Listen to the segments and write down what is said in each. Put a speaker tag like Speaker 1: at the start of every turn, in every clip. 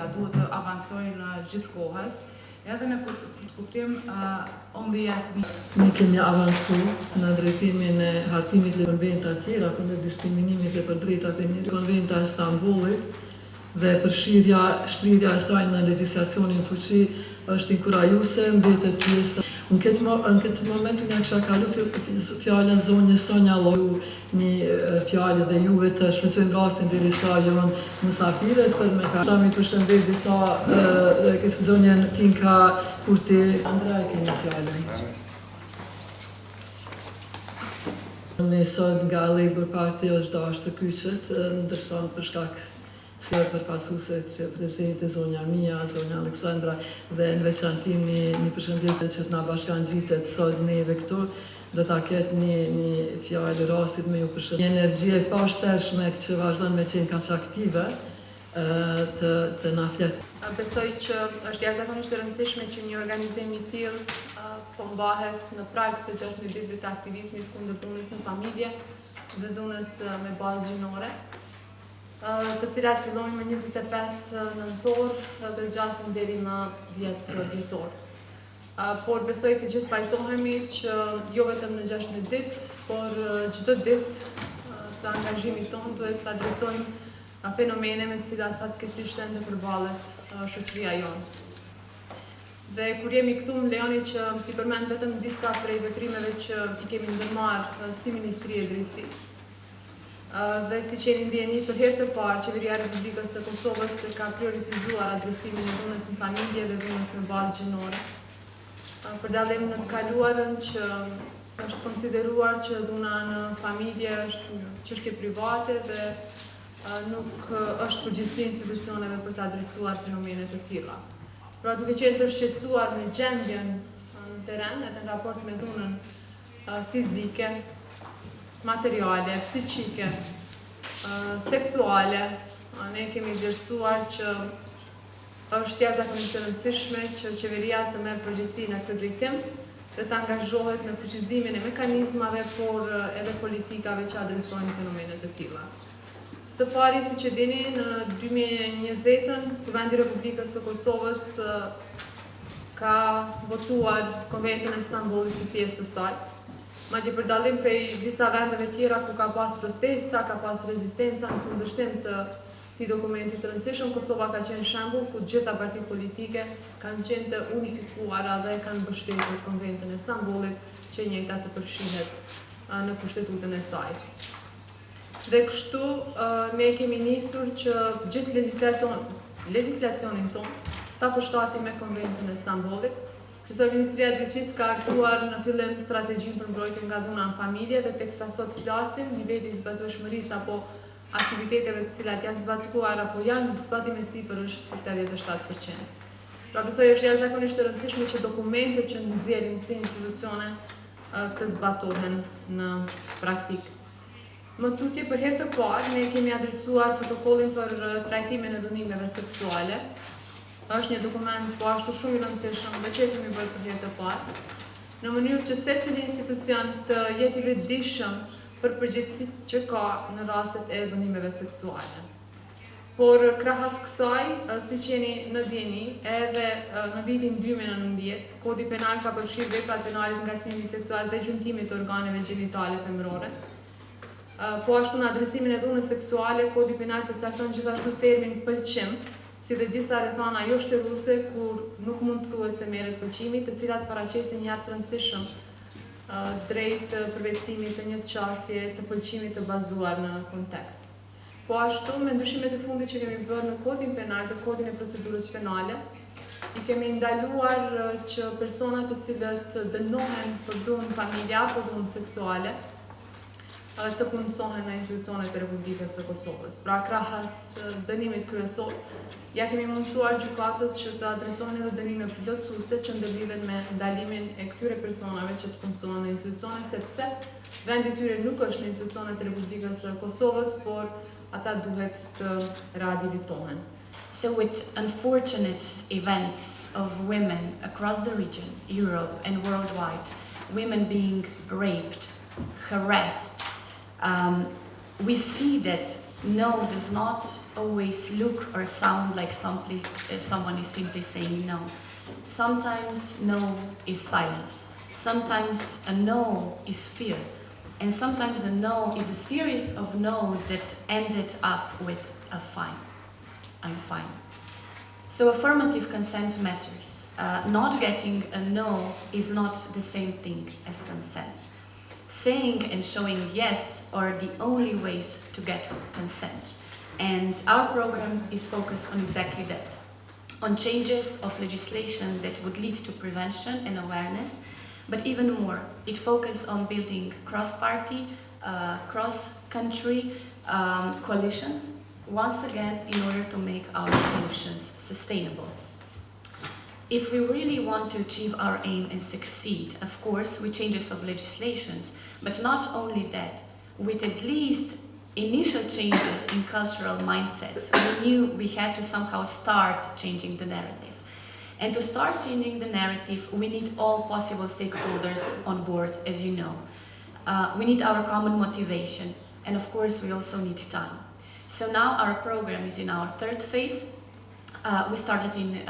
Speaker 1: konventa duhet të avansojnë gjithë kohës, edhe në kuptim ondi jashtëm.
Speaker 2: Ne kemi avansu në drejtimin e hartimit të konventa tjera kundër diskriminimit dhe për drejtat e njerëzit. Konventa e Istanbulit dhe përfshirja e saj në legjislacionin fuqi është inkurajuese, mbetet pjesë. Në këtë moment unë kisha kalu fjalën zonjës Sonja Lloju, një fjalë dhe juve të shfrytëzojmë rastin derisa janë mysafirët për me kemi përshëndet disa zonjën Tinka Kurti Andrej kemi fjalën. Ne sot nga Labour Party është dashur të kyçet, ndërsa për shkak se përfaqësuesit që prezente zonja Mia, zonja Aleksandra dhe në veçantim një përshëndetje që të na bashkangjitet sot neve këtu, do ta ketë një fjalë rastit me ju përshëndet. Një energji e pashtershme që vazhdon me qenë kaq aktive të na flet.
Speaker 1: Besoj që është jashtëzakonisht e rëndësishme që një organizim i tillë po mbahet në prag të 16 ditëve të aktivizmit kundër dhunës në familje dhe dhunës me bazë gjinore, të cilat fillojnë më 25 nëntor dhe zgjasin deri më 10 dhjetor. Por besoj të gjithë pajtohemi që jo vetëm në 16 ditë, por çdo ditë të angazhimit tonë duhet të adresojmë fenomene me të cilat fatkeqësisht ende përballet shoqëria jonë. Dhe kur jemi këtu më lejoni që t'i përmend vetëm disa prej veprimeve që i kemi ndërmarrë si Ministri e Drejtësisë. Dhe si që jeni ndjeni për herë të parë, Qeveria e Republikës së Kosovës ka prioritizuar adresimin e dhunës në familje dhe dhunës me bazë gjinore. Për dallim në të kaluarën që është konsideruar që dhuna në familje është çështje private dhe nuk është përgjegjësi e institucioneve për të adresuar fenomene të tilla. Pra duke qenë të shqetësuar në gjendjen në teren edhe në raport me dhunën fizike, materiale, psiqike, seksuale, ne kemi vlerësuar që është jashtëzakonisht e rëndësishme që qeveria të merr përgjegjësi në këtë drejtim dhe të angazhohet në fuqizimin e mekanizmave, por edhe politikave që adresojnë fenomene të tilla. Së pari, siç e dini, në 2020-ën, Kuvendi i Republikës së Kosovës ka votuar Konventin e Istanbulit si pjesë të saj. Madje për dallim prej disa vendeve tjera ku ka pas protesta, ka pas rezistenca në kundërshtim të këtij dokumenti të rëndësishëm, Kosova ka qenë shembull ku gjitha partitë politike kanë qenë të unifikuara dhe kanë mbështetur Konventin e Istanbulit që njëjta të përfshihet në kushtetutën e saj. Dhe kështu ne kemi nisur që gjithë legjislacionin tonë ta përshtatim me Konventin e Istanbulit. Kësaj Ministria e Drejtësisë ka aktuar në fillim strategjinë për mbrojtje nga dhuna në familje dhe teksa sot flasim, niveli i zbatueshmërisë apo aktiviteteve të cilat janë zbatuar apo janë zbatime sipër është 87%. Pra besoj është jashtëzakonisht e rëndësishme që dokumentet që nxjerrim si institucione të zbatohen në praktikë. Më tutje për herë të parë ne kemi adresuar protokollin për trajtimin e dhunimeve seksuale. Është një dokument po ashtu shumë i rëndësishëm dhe që kemi bërë për herë të parë, në mënyrë që secili institucion të jetë i vetëdijshëm për përgjegjësitë që ka në rastet e dhunimeve seksuale. Por krahas kësaj, siç jeni në dieni, edhe në vitin 2019, Kodi Penal ka përfshirë veprat penale të ngacmimit seksual dhe gjuntimit të organeve gjinitale femërore. Po ashtu në adresimin e dhunës seksuale, Kodi Penal përcakton gjithashtu termin pëlqim, si dhe disa rrethana jo shtërruese kur nuk mund të thuhet se merret pëlqimi, të cilat paraqesin një akt të rëndësishëm drejt përvetësimit të një qasje të pëlqimit të bazuar në kontekst. Po ashtu, me ndryshimet e fundit që kemi bërë në Kodin Penal dhe Kodin e Procedurës Penale, i kemi ndaluar që personat të cilët dënohen për dhunë familje apo dhunë seksuale të punësohen në institucionet e Republikës së Kosovës. Pra krahas dënimit kryesor, ja kemi mundësuar gjykatës që të adresohen edhe dënime plotësuese që ndërlidhen me ndalimin e këtyre personave që të punësohen në institucione, sepse vendi i tyre nuk është në institucionet e Republikës së Kosovës, por ata duhet të rehabilitohen.
Speaker 3: So with unfortunate events of women across the region, Europe and worldwide, women being raped, harassed, we see that no does not always look or sound like someone is simply saying no. Sometimes no is silence. Sometimes a no is fear. And sometimes a no is a series of no's that ended up with a fine. I'm fine. So affirmative consent matters. Not getting a no is not the same thing as consent. Saying and showing yes are the only ways to get consent. And our program is focused on exactly that. On changes of legislation that would lead to prevention and awareness, but even more, it focuses on building cross-party, cross-country coalitions, once again, in order to make our solutions sustainable. If we really want to achieve our aim and succeed, of course, with changes of legislations, but not only that, with at least initial changes in cultural mindsets, we knew we had to somehow start changing the narrative. And to start changing the narrative, we need all possible stakeholders on board, as you know. We need our common motivation, and of course, we also need time. So now our program is in our third phase. We started in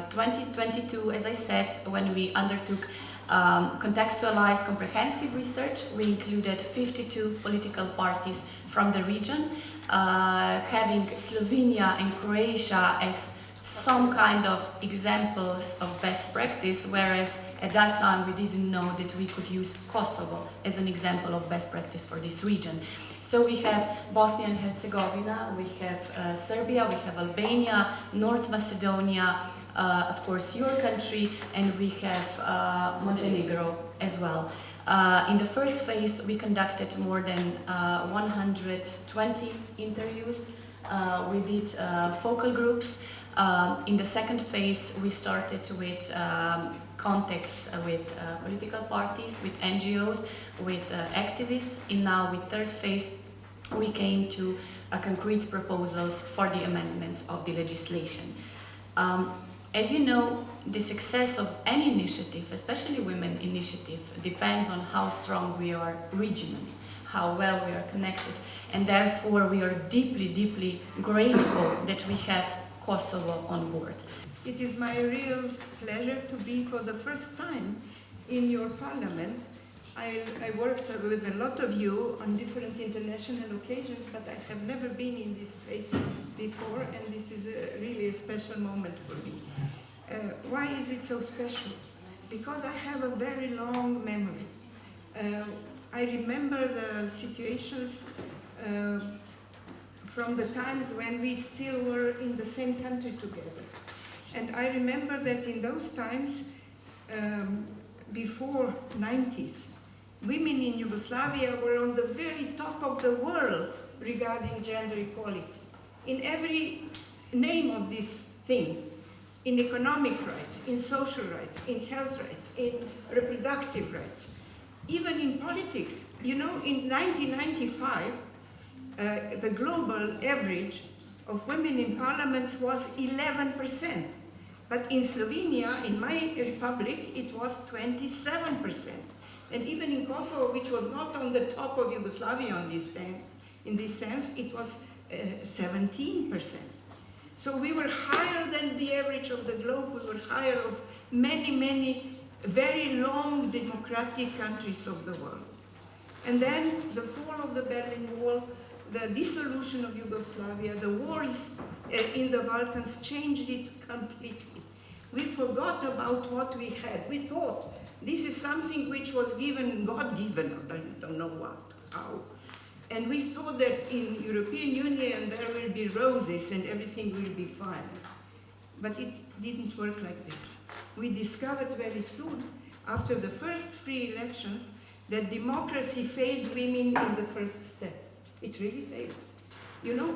Speaker 3: 2022, as I said, when we undertook contextualized comprehensive research. We included 52 political parties from the region, having Slovenia and Croatia as some kind of examples of best practice, whereas at that time we didn't know that we could use Kosovo as an example of best practice for this region. So we have Bosnia and Herzegovina, we have Serbia, we have Albania, North Macedonia, of course your country, and we have Montenegro as well. In the first phase we conducted more than 120 interviews. We did focal groups. In the second phase we started with contacts with political parties, with NGOs, with activists, and now with third phase we came to concrete proposals for the amendments of the legislation. As you know, the success of any initiative, especially women initiative, depends on how strong we are regionally, how well we are connected, and therefore we are deeply, deeply grateful that we have Kosovo on board.
Speaker 4: It is my real pleasure to be for the first time in your parliament. I worked with a lot of you on different international occasions, but I have never been in this space before, and this is really a special moment for me. Why is it so special? Because I have a very long memory. I remember the situations from the times when we still were in the same country together. And I remember that in those times, before 90s, women in Yugoslavia were on the very top of the world regarding gender equality. In every name of this thing, in economic rights, in social rights, in health rights, in reproductive rights, even in politics. You know, in 1995, the global average of women in parliaments was 11%. But in Slovenia, in my republic, it was 27%. And even in Kosovo, which was not on the top of Yugoslavia in this sense, it was 17%. So we were higher than the average of the globe. We were higher of many, many very long democratic countries of the world. And then the fall of the Berlin Wall, the dissolution of Yugoslavia, the wars in the Balkans changed it completely. We forgot about what we had. We thought this is something which was given, God-given, I don't know what, how. And we thought that in European Union there will be roses and everything will be fine. But it didn't work like this. We discovered very soon, after the first free elections, that democracy failed women in the first step. It really failed. You know,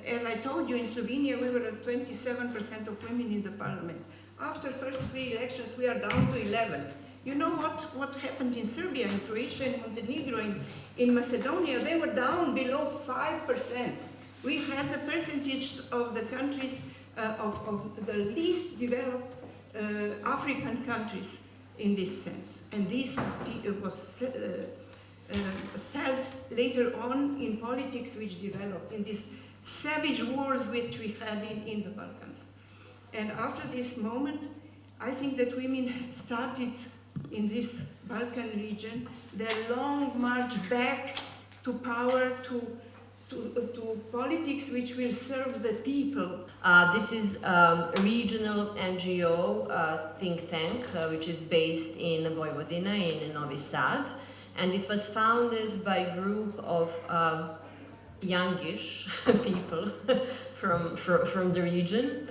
Speaker 4: as I told you, in Slovenia we were at 27% of women in the parliament. After first free elections we are down to 11. You know what happened in Serbia, in Croatia, in Montenegro, in Macedonia? They were down below 5%. We had the percentage of the countries, of the least developed African countries in this sense. And this was felt later on in politics which developed, in these savage wars which we had in the Balkans. And after this moment, I think that women started in this Balkan region their long march back to power, to politics which will serve the people.
Speaker 5: This is a regional NGO think tank which is based in Vojvodina, in Novi Sad, and it was founded by a group of youngish people from the region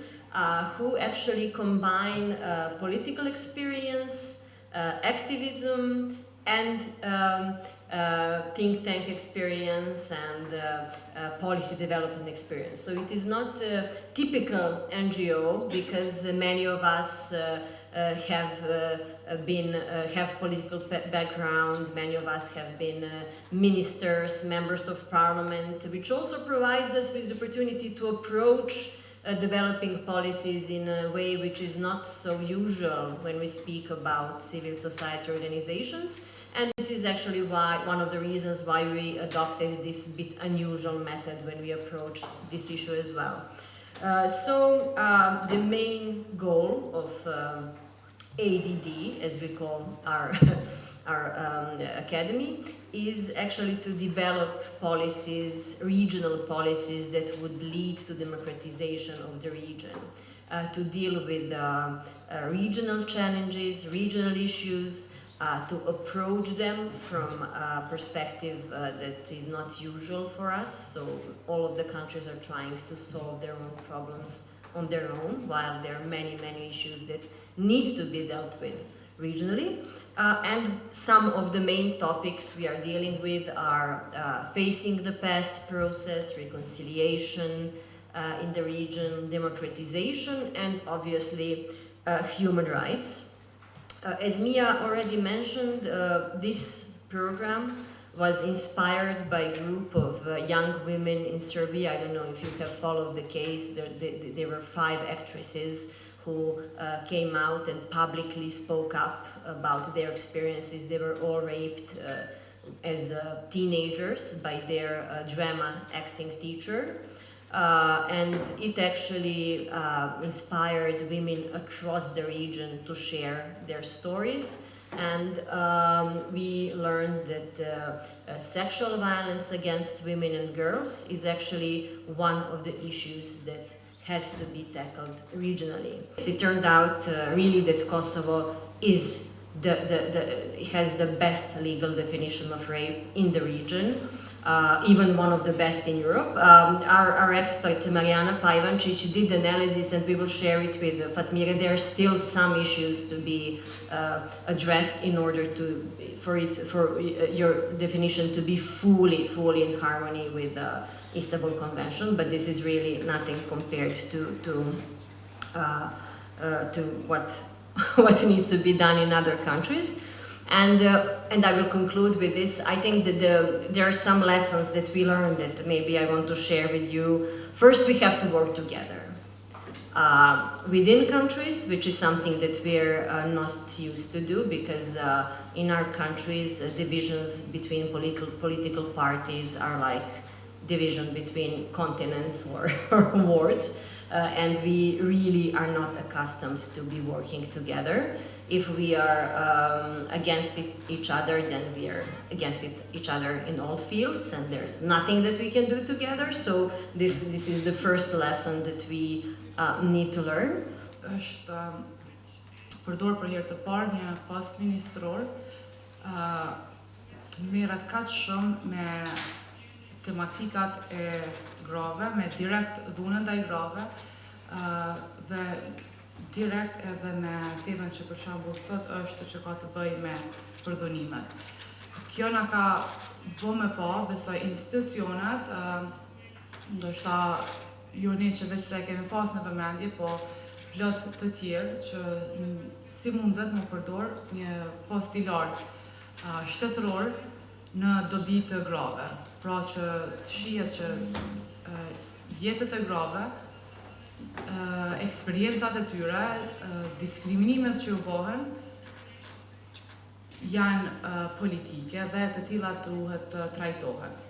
Speaker 5: who actually combine political experience, activism, and think tank experience and policy development experience. So it is not a typical NGO because many of us have political background, many of us have been ministers, members of parliament, which also provides us with the opportunity to approach developing policies in a way which is not so usual when we speak about civil society organizations. And this is actually one of the reasons why we adopted this bit unusual method when we approach this issue as well. So the main goal of ADD, as we call our academy, is actually to develop policies, regional policies that would lead to democratization of the region, to deal with regional challenges, regional issues, to approach them from a perspective that is not usual for us. So all of the countries are trying to solve their own problems on their own, while there are many, many issues that need to be dealt with regionally. And some of the main topics we are dealing with are facing the past process, reconciliation in the region, democratization, and obviously human rights. As Mia already mentioned, this program was inspired by a group of young women in Serbia. I don't know if you have followed the case. There were 5 actresses who came out and publicly spoke up about their experiences. They were all raped as teenagers by their drama acting teacher. And it actually inspired women across the region to share their stories. And we learned that sexual violence against women and girls is actually one of the issues that has to be tackled regionally. It turned out really that Kosovo is has the best legal definition of rape in the region. Even one of the best in Europe. Our expert Marijana Pajvančić did the analysis, and we will share it with Fatmira. There are still some issues to be addressed in order for your definition to be fully in harmony with the Istanbul Convention. But this is really nothing compared to what needs to be done in other countries. And I will conclude with this. I think that there are some lessons that we learned that maybe I want to share with you. First, we have to work together within countries, which is something that we're not used to do, because in our countries, divisions between political parties are like division between continents or wards, and we really are not accustomed to be working together. If we are against each other, then we are against each other in all fields, and there's nothing that we can do together. So this is the first lesson that we need to learn.
Speaker 1: Është përdor për herë të parë një post ministror merret kaq shumë me tematikat e grave, me direkt dhunën ndaj grave, dhe direkt edhe me temën që për shembull sot është që ka të bëjë me përdhunimet. Kjo na ka bë me pa, besoj institucionet, ndoshta jo ne që veç se kemi pas në vëmendje, po plot të tjerë që si mundet më përdor një post i lartë shtetëror në dobi të grave. Pra që të shihet që jetët e grave, eksperiencat e tyre, diskriminimet që u bëhen, janë politike dhe të tilla duhet trajtohen.